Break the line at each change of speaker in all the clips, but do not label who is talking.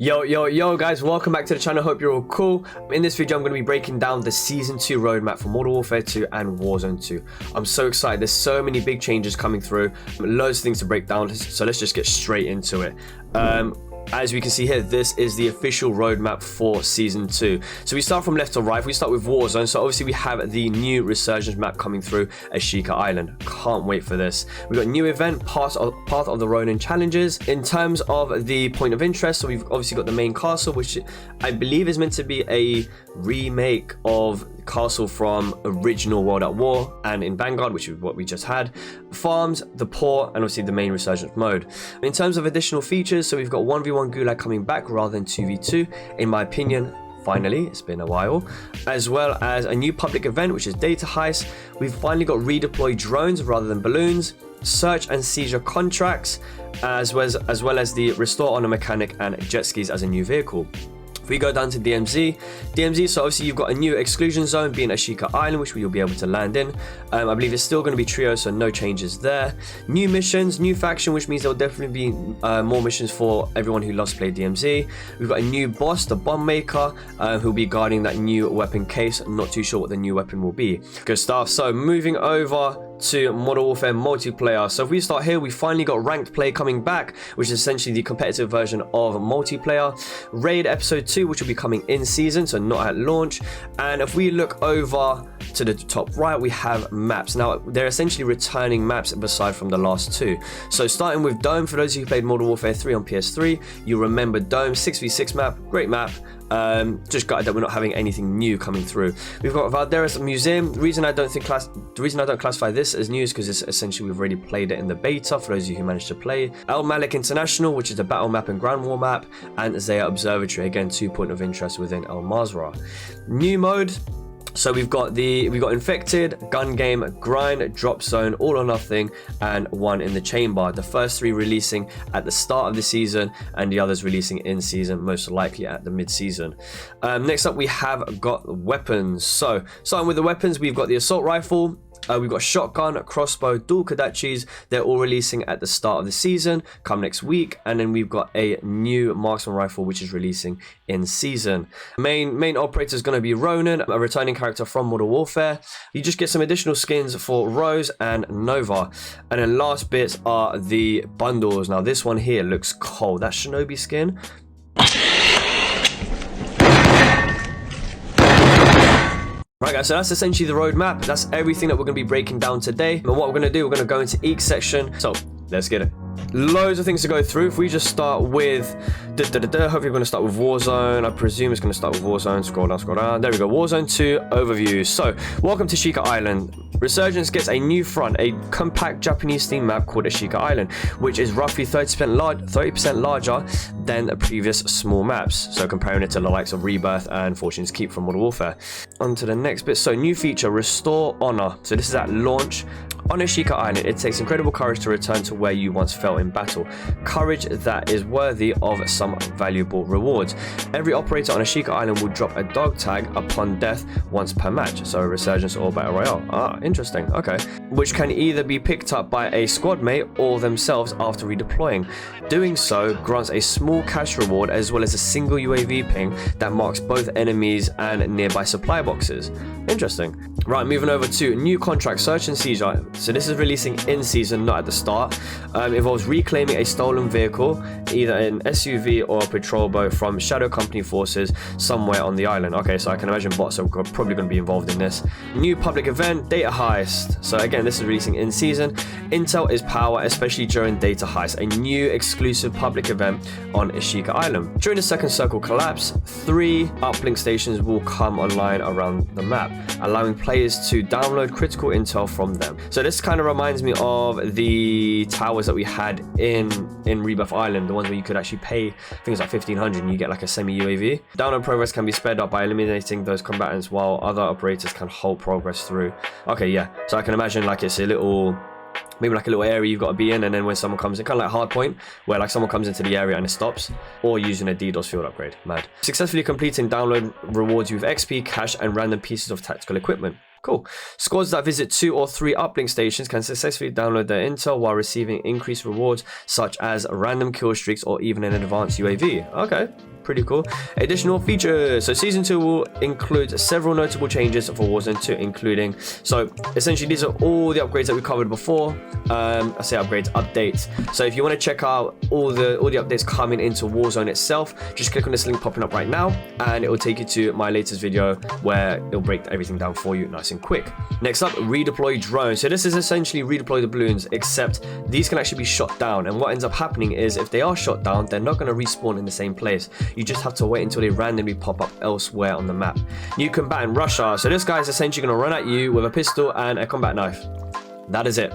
Yo guys, welcome back to the channel. Hope you're all cool. In this video I'm going to be breaking down the season 2 roadmap for Modern Warfare 2 and Warzone 2. I'm so excited. There's so many big changes coming through, loads of things to break down, so let's just get straight into it. As we can see here, this is the official roadmap for Season 2. So we start from left to right. We start with Warzone. So obviously we have the new Resurgence map coming through, Ashika Island. Can't wait for this. We've got new event, Path of the Ronin challenges. In terms of the point of interest, so we've obviously got the main castle, which I believe is meant to be a remake of castle from original World at War and in Vanguard, which is what we just had. Farms, the port, and obviously the main Resurgence mode. In terms of additional features, so we've got 1v1 Gulag coming back rather than 2v2, in my opinion. Finally, it's been a while, as well as a new public event, which is data heist. We've finally got Redeploy Drones rather than balloons, search and seizure contracts, as well as the restore honor mechanic and jet skis as a new vehicle. We go down to DMZ, so obviously you've got a new exclusion zone being Ashika Island, which you'll be able to land in. I believe it's still going to be trio, so no changes there. New missions, new faction, which means there'll definitely be more missions for everyone who loves to play DMZ. We've got a new boss, the bomb maker, who'll be guarding that new weapon case. I'm not too sure what the new weapon will be. Good stuff. So moving over to Modern Warfare multiplayer. So if we start here, we finally got ranked play coming back, which is essentially the competitive version of multiplayer. Raid episode 2, which will be coming in season, so not at launch. And if we look over to the top right, we have maps. Now they're essentially returning maps aside from the last two. So starting with Dome, for those of you who played Modern Warfare 3 on PS3, you remember Dome, 6v6 map, great map. Just gutted that we're not having anything new coming through. We've got Valderas Museum. The reason I don't classify this as new is because it's essentially we've already played it in the beta, for those of you who managed to play. El Malik International, which is the battle map and ground war map, and Zaya Observatory, again 2 point of interest within El Mazrah. New mode. So we've got Infected, Gun Game, Grind, Drop Zone, All or Nothing, and One in the Chamber. The first 3 releasing at the start of the season, and the others releasing in season, most likely at the mid-season. Next up, we have got weapons. So starting with the weapons, we've got the Assault Rifle. We've got shotgun, crossbow, dual Kodachis. They're all releasing at the start of the season, come next week. And then we've got a new marksman rifle, which is releasing in season. Main operator is going to be Ronin, a returning character from Modern Warfare. You just get some additional skins for Rose and Nova. And then last bits are the bundles. Now this one here looks cold. That Shinobi skin. Right guys, so that's essentially the roadmap. That's everything that we're going to be breaking down today. And what we're going to do, we're going to go into each section. So let's get it. Loads of things to go through. If we just start with hopefully we're going to start with Warzone. I presume it's going to start with Warzone. Scroll down. There we go. Warzone 2 overview. So welcome to Ashika Island. Resurgence gets a new front, a compact Japanese themed map called Ashika Island, which is roughly 30% larger than the previous small maps. So comparing it to the likes of Rebirth and Fortune's Keep from Modern Warfare. On to the next bit. So new feature, Restore Honor. So this is at launch. On Ashika Island, it takes incredible courage to return to where you once fell in battle. Courage that is worthy of some valuable rewards. Every operator on Ashika Island will drop a dog tag upon death once per match. So a Resurgence or Battle Royale. Ah, interesting. Okay. Which can either be picked up by a squad mate or themselves after redeploying. Doing so grants a small cash reward as well as a single UAV ping that marks both enemies and nearby supply boxes. Interesting. Right, moving over to new contract, Search and Seizure. So this is releasing in season, not at the start. Involves reclaiming a stolen vehicle, either an SUV or a patrol boat from Shadow Company forces somewhere on the island. Okay, so I can imagine bots are probably going to be involved in this. New public event, Data Heist. So again, this is releasing in season. Intel is power, especially during Data Heist, a new exclusive public event on Ashika Island. During the second circle collapse, 3 uplink stations will come online around the map, allowing players to download critical intel from them. So this kind of reminds me of the towers that we had in Rebirth Island, the ones where you could actually pay things like 1500 and you get like a semi UAV. Download progress can be sped up by eliminating those combatants, while other operators can halt progress through. Okay, yeah, so I can imagine like it's a little, maybe like a little area you've got to be in, and then when someone comes in, kind of like Hardpoint, where like someone comes into the area and it stops, or using a DDoS field upgrade. Mad. Successfully completing download rewards you with XP, cash, and random pieces of tactical equipment. Cool. Squads that visit 2 or 3 uplink stations can successfully download their intel while receiving increased rewards such as random kill streaks or even an advanced UAV. Okay, pretty cool. Additional features. So season 2 will include several notable changes for Warzone 2, including, so essentially these are all the upgrades that we covered before. I say upgrades, updates. So if you want to check out all the updates coming into Warzone itself, just click on this link popping up right now and it will take you to my latest video where it'll break everything down for you nice and quick. Next up, redeploy drones. So this is essentially redeploy the balloons, except these can actually be shot down, and what ends up happening is if they are shot down, they're not going to respawn in the same place. You just have to wait until they randomly pop up elsewhere on the map. New combatant Russia. So this guy is essentially going to run at you with a pistol and a combat knife. That is it.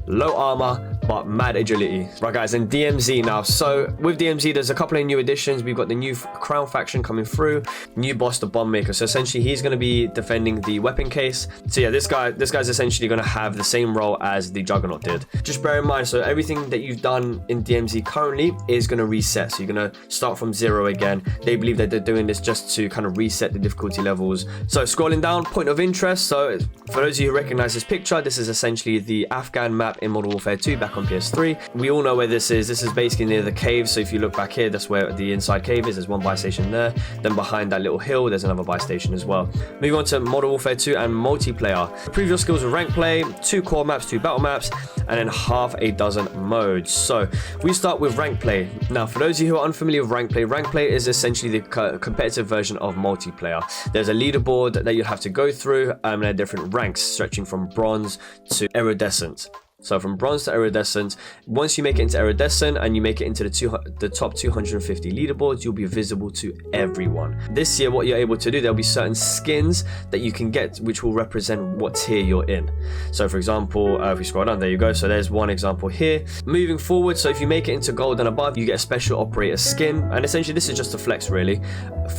Low armor but mad agility. Right guys, and DMZ now. So with DMZ there's a couple of new additions. We've got the new crown faction coming through, new boss, the bomb maker. So essentially he's going to be defending the weapon case. So yeah, this guy's essentially going to have the same role as the Juggernaut did. Just bear in mind, so everything that you've done in DMZ currently is going to reset. So you're going to start from 0 again. They believe that they're doing this just to kind of reset the difficulty levels. So scrolling down, point of interest. So for those of you who recognize this picture, this is essentially the Afghan map in Modern Warfare 2 back on PS3. We all know where this is. This is basically near the cave. So if you look back here, that's where the inside cave is. There's one buy station there. Then behind that little hill, there's another buy station as well. Moving on to Modern Warfare 2 and multiplayer. Improve your skills with rank play, 2 core maps, 2 battle maps, and then half a dozen modes. So we start with rank play. Now, for those of you who are unfamiliar with rank play is essentially the competitive version of multiplayer. There's a leaderboard that you have to go through, and there are different ranks stretching from bronze to iridescent. So from bronze to iridescent, once you make it into iridescent and you make it into the top 250 leaderboards, you'll be visible to everyone. This year, what you're able to do, there'll be certain skins that you can get which will represent what tier you're in. So for example, if we scroll down, there you go. So there's one example here. Moving forward, so if you make it into gold and above, you get a special operator skin. And essentially this is just a flex really.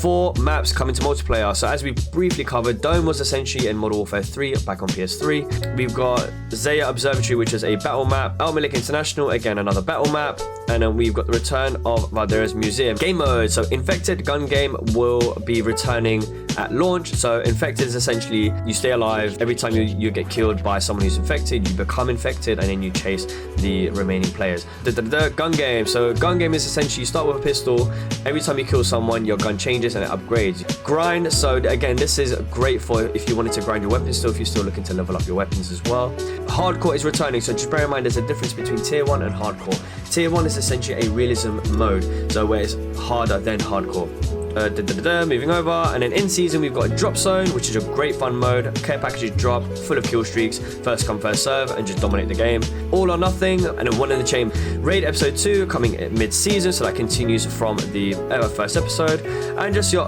4 maps come into multiplayer. So as we briefly covered, Dome was essentially in Modern Warfare 3 back on PS3. We've got Zaya Observatory, which is a battle map. El Malik International, again another battle map. And then we've got the return of Valdera's Museum. Game mode, so Infected gun game will be returning at launch. So Infected is essentially you stay alive. Every time you get killed by someone who's infected, you become infected and then you chase the remaining players. The gun game, so gun game is essentially you start with a pistol. Every time you kill someone, your gun changes and it upgrades. Grind, so again this is great for if you wanted to grind your weapons still, if you're still looking to level up your weapons as well. Hardcore is returning, so just bear in mind there's a difference between tier 1 and hardcore. Tier 1 is essentially a realism mode, so where it's harder than hardcore. Moving over, and then in season we've got a drop zone, which is a great fun mode. Care packages drop, full of kill streaks, first come first serve, and just dominate the game. All or nothing, and then one in the chain. Raid episode 2 coming mid-season, so that continues from the first episode. And just your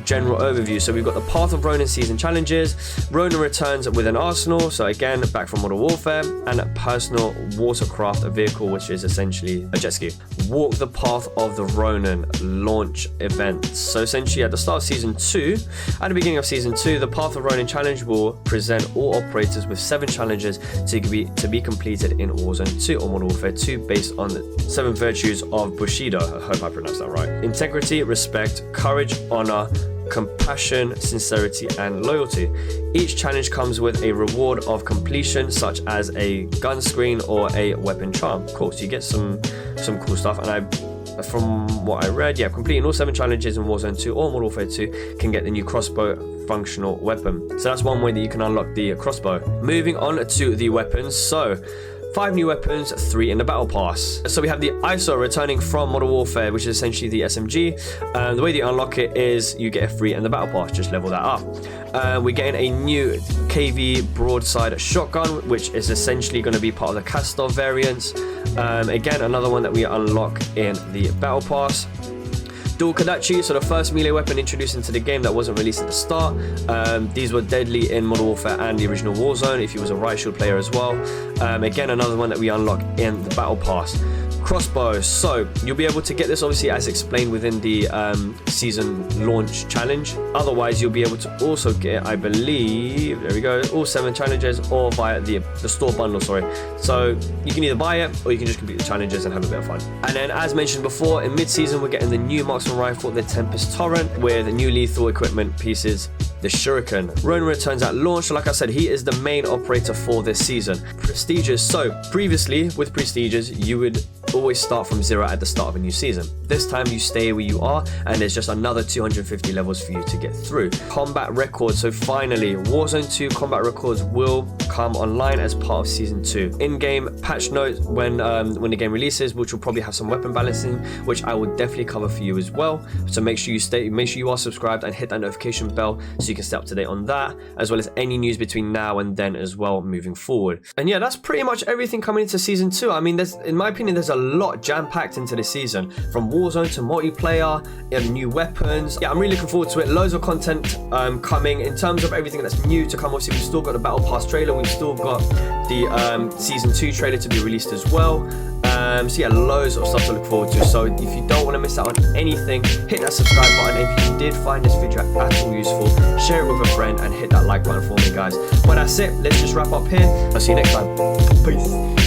general overview. So we've got the Path of Ronin season challenges. Ronin returns with an arsenal, so again back from Modern Warfare, and a personal watercraft vehicle, which is essentially a jet ski. Walk the Path of the Ronin launch event. So essentially at the start of season 2, at the beginning of season 2, the Path of Ronin challenge will present all operators with 7 challenges to be completed in Warzone 2 or Modern Warfare 2 based on the 7 virtues of Bushido. I hope I pronounced that right. Integrity, respect, courage, honor, compassion, sincerity, and loyalty. Each challenge comes with a reward of completion, such as a gun screen or a weapon charm. Cool, so you get some cool stuff, and from what I read, yeah, completing all 7 challenges in Warzone 2 or Modern Warfare 2 can get the new crossbow functional weapon. So that's one way that you can unlock the crossbow. Moving on to the weapons. So 5 new weapons, 3 in the battle pass. So we have the ISO returning from Modern Warfare, which is essentially the SMG. The way that you unlock it is you get a free in the battle pass. Just level that up. We're getting a new KV broadside shotgun, which is essentially going to be part of the Castor variants. Again, another one that we unlock in the battle pass. Dual Kadachi, so the first melee weapon introduced into the game that wasn't released at the start. These were deadly in Modern Warfare and the original Warzone if you was a right shield player as well. Again, another one that we unlock in the battle pass. crossbow. So you'll be able to get this obviously as explained within the season launch challenge. Otherwise, you'll be able to also get, I believe, there we go, all 7 challenges, or via the store bundle, sorry. So you can either buy it or you can just complete the challenges and have a bit of fun. And then, as mentioned before, in mid-season, we're getting the new marksman rifle, the Tempest Torrent, with new lethal equipment pieces, the Shuriken. Ronan returns at launch. So like I said, he is the main operator for this season. Prestiges. So previously with Prestiges, you would always start from 0 at the start of a new season. This time you stay where you are, and there's just another 250 levels for you to get through. Combat records. So finally, Warzone 2 combat records will come online as part of season 2. In-game patch notes when the game releases, which will probably have some weapon balancing, which I will definitely cover for you as well. So make sure you are subscribed and hit that notification bell so you can stay up to date on that, as well as any news between now and then as well moving forward. And yeah, that's pretty much everything coming into season 2. I mean, in my opinion, there's a lot jam-packed into this season, from Warzone to multiplayer and new weapons. Yeah, I'm really looking forward to it. Loads of content coming in terms of everything that's new to come. Obviously, we've still got the Battle Pass trailer, we've still got the season 2 trailer to be released as well. So yeah, loads of stuff to look forward to. So if you don't want to miss out on anything, hit that subscribe button. If you did find this video at all useful, share it with a friend and hit that like button for me, guys. But that's it. Let's just wrap up here. I'll see you next time. Peace.